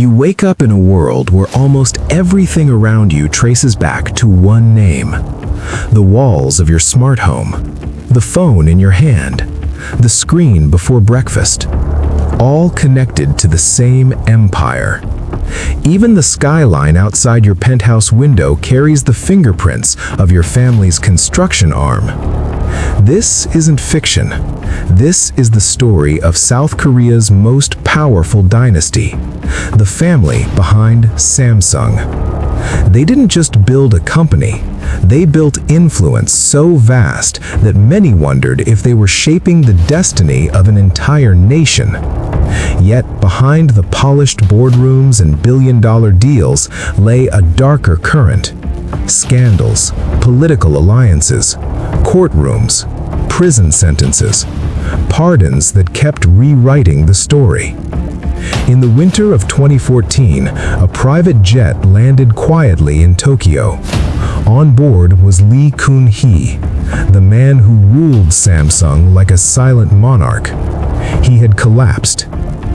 You wake up in a world where almost everything around you traces back to one name. The walls of your smart home, the phone in your hand, the screen before breakfast, all connected to the same empire. Even the skyline outside your penthouse window carries the fingerprints of your family's construction arm. This isn't fiction. This is the story of South Korea's most powerful dynasty, the family behind Samsung. They didn't just build a company, they built influence so vast that many wondered if they were shaping the destiny of an entire nation. Yet behind the polished boardrooms and billion-dollar deals lay a darker current. Scandals, political alliances, courtrooms, prison sentences, pardons that kept rewriting the story. In the winter of 2014, a private jet landed quietly in Tokyo. On board was Lee Kun-hee, the man who ruled Samsung like a silent monarch. He had collapsed.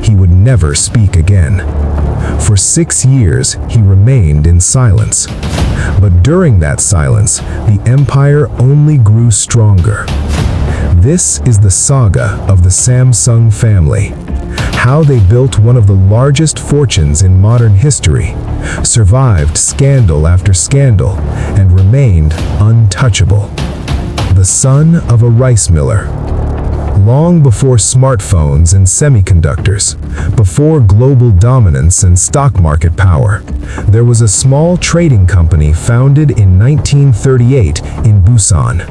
He would never speak again. For 6 years, he remained in silence. But during that silence, the empire only grew stronger. This is the saga of the Samsung family. How they built one of the largest fortunes in modern history, survived scandal after scandal, and remained untouchable. The son of a rice miller. Long before smartphones and semiconductors, before global dominance and stock market power, there was a small trading company founded in 1938 in Busan.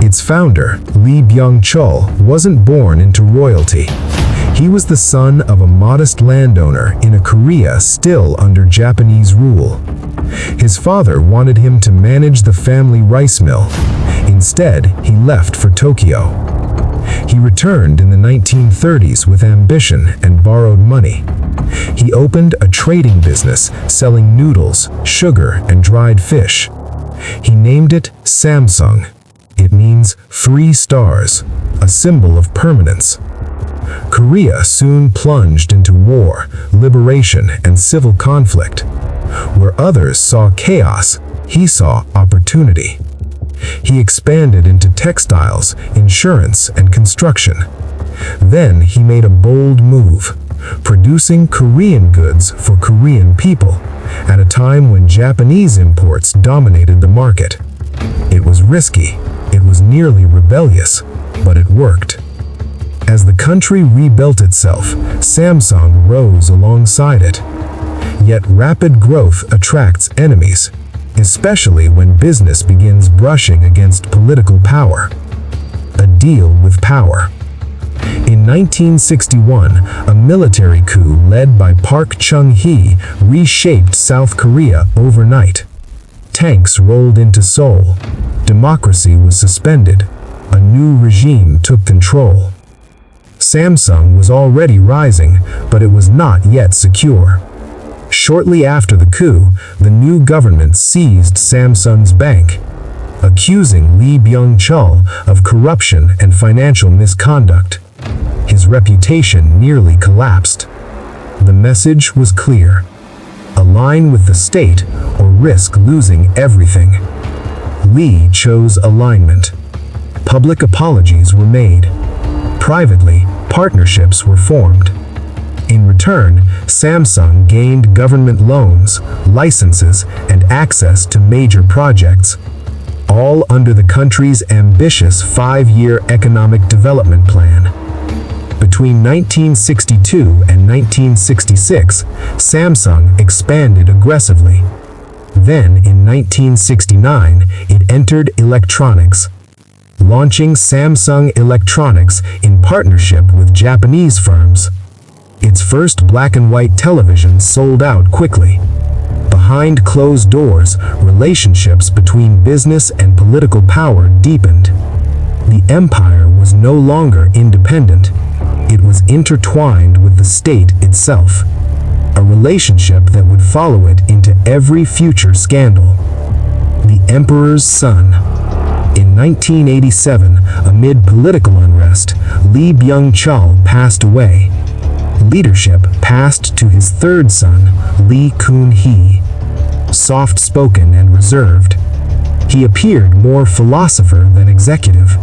Its founder, Lee Byung-chul, wasn't born into royalty. He was the son of a modest landowner in a Korea still under Japanese rule. His father wanted him to manage the family rice mill. Instead, he left for Tokyo. He returned in the 1930s with ambition and borrowed money. He opened a trading business selling noodles, sugar, and dried fish. He named it Samsung. It means 3 stars, a symbol of permanence. Korea soon plunged into war, liberation, and civil conflict. Where others saw chaos, he saw opportunity. He expanded into textiles, insurance, and construction. Then he made a bold move, producing Korean goods for Korean people, at a time when Japanese imports dominated the market. It was risky, it was nearly rebellious, but it worked. As the country rebuilt itself, Samsung rose alongside it. Yet rapid growth attracts enemies, especially when business begins brushing against political power. A deal with power. In 1961, a military coup led by Park Chung-hee reshaped South Korea overnight. Tanks rolled into Seoul. Democracy was suspended. A new regime took control. Samsung was already rising, but it was not yet secure. Shortly after the coup, the new government seized Samsung's bank, accusing Lee Byung-chul of corruption and financial misconduct. His reputation nearly collapsed. The message was clear: align with the state or risk losing everything. Lee chose alignment. Public apologies were made. Privately, partnerships were formed. In return, Samsung gained government loans, licenses, and access to major projects, all under the country's ambitious 5-year economic development plan. Between 1962 and 1966, Samsung expanded aggressively. Then, in 1969, it entered electronics, launching Samsung Electronics in partnership with Japanese firms. Its first black-and-white television sold out quickly. Behind closed doors, relationships between business and political power deepened. The empire was no longer independent. It was intertwined with the state itself, a relationship that would follow it into every future scandal. The Emperor's Son. In 1987, amid political unrest, Lee Byung-chul passed away. Leadership passed to his third son, Lee Kun-hee. Soft-spoken and reserved, he appeared more philosopher than executive,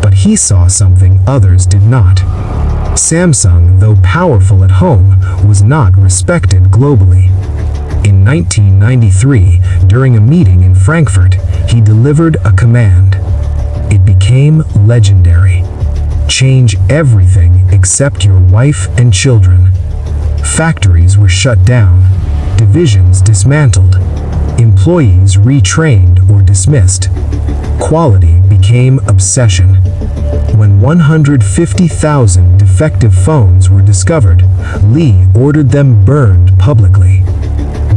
but he saw something others did not. Samsung, though powerful at home, was not respected globally. In 1993, during a meeting in Frankfurt, he delivered a command. It became legendary. Change everything except your wife and children. Factories were shut down, divisions dismantled, employees retrained or dismissed. Quality became obsession. When 150,000 defective phones were discovered, Lee ordered them burned publicly.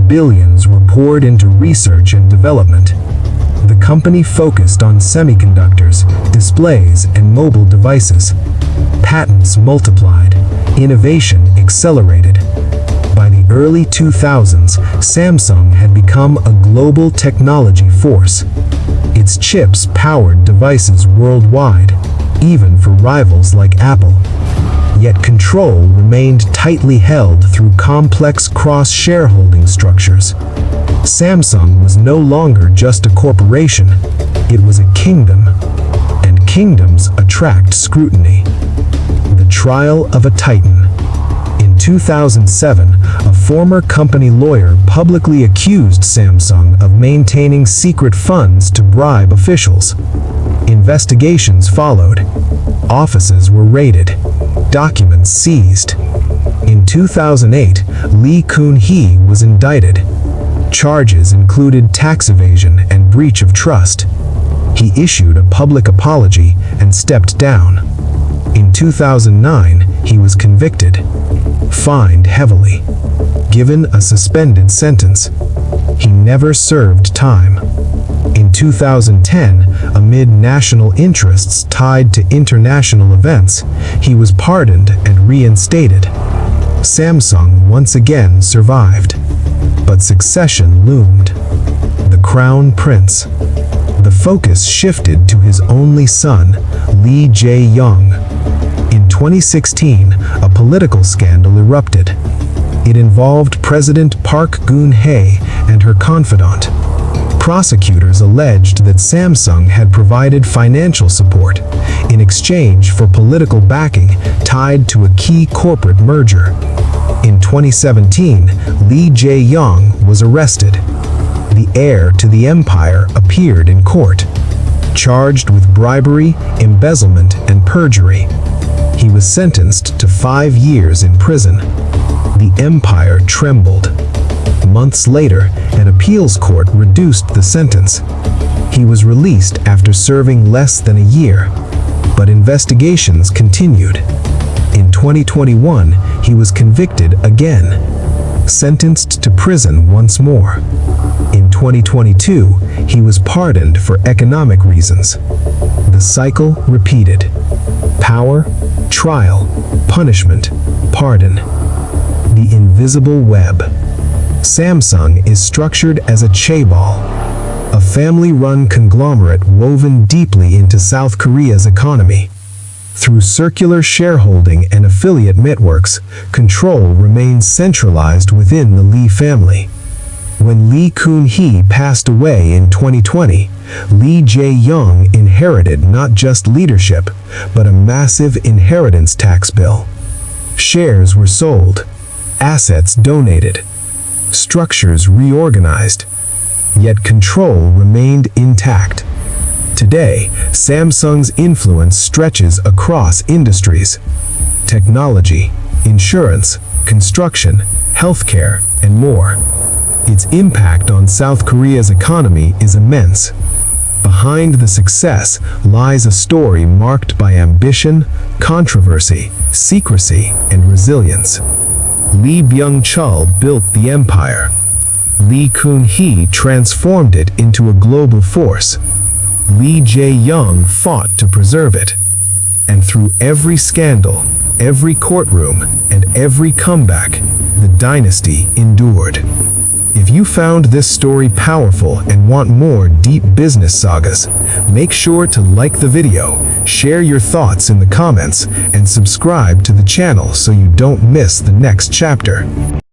Billions were poured into research and development. The company focused on semiconductors, displays, and mobile devices. Patents multiplied, innovation accelerated. By the early 2000s, Samsung had become a global technology force. Its chips powered devices worldwide, even for rivals like Apple. Yet control remained tightly held through complex cross-shareholding structures. Samsung was no longer just a corporation, it was a kingdom, and kingdoms attract scrutiny. The trial of a titan. In 2007, a former company lawyer publicly accused Samsung of maintaining secret funds to bribe officials. Investigations followed. Offices were raided. Documents seized. In 2008, Lee Kun-hee was indicted. Charges included tax evasion and breach of trust. He issued a public apology and stepped down. In 2009, he was convicted, fined heavily, given a suspended sentence. He never served time. In 2010, amid national interests tied to international events, he was pardoned and reinstated. Samsung once again survived, but succession loomed. The Crown Prince. The focus shifted to his only son, Lee Jae-yong. In 2016, a political scandal erupted. It involved President Park Geun-hye and her confidant. Prosecutors alleged that Samsung had provided financial support in exchange for political backing tied to a key corporate merger. In 2017, Lee Jae-yong was arrested. The heir to the empire appeared in court, charged with bribery, embezzlement, and perjury. He was sentenced to 5 years in prison. The empire trembled. Months later, an appeals court reduced the sentence. He was released after serving less than a year, but investigations continued. In 2021, he was convicted again, sentenced to prison once more. In 2022, he was pardoned for economic reasons. The cycle repeated. Power, trial, punishment, pardon. The invisible web. Samsung is structured as a chaebol, a family-run conglomerate woven deeply into South Korea's economy. Through circular shareholding and affiliate networks, control remains centralized within the Lee family. When Lee Kun-hee passed away in 2020, Lee Jae-yong inherited not just leadership, but a massive inheritance tax bill. Shares were sold, assets donated, structures reorganized, yet control remained intact. Today, Samsung's influence stretches across industries: technology, insurance, construction, healthcare, and more. Its impact on South Korea's economy is immense. Behind the success lies a story marked by ambition, controversy, secrecy, and resilience. Lee Byung-chul built the empire. Lee Kun-hee transformed it into a global force. Lee Jae-yong fought to preserve it. And through every scandal, every courtroom, and every comeback, the dynasty endured. If you found this story powerful and want more deep business sagas, make sure to like the video, share your thoughts in the comments, and subscribe to the channel so you don't miss the next chapter.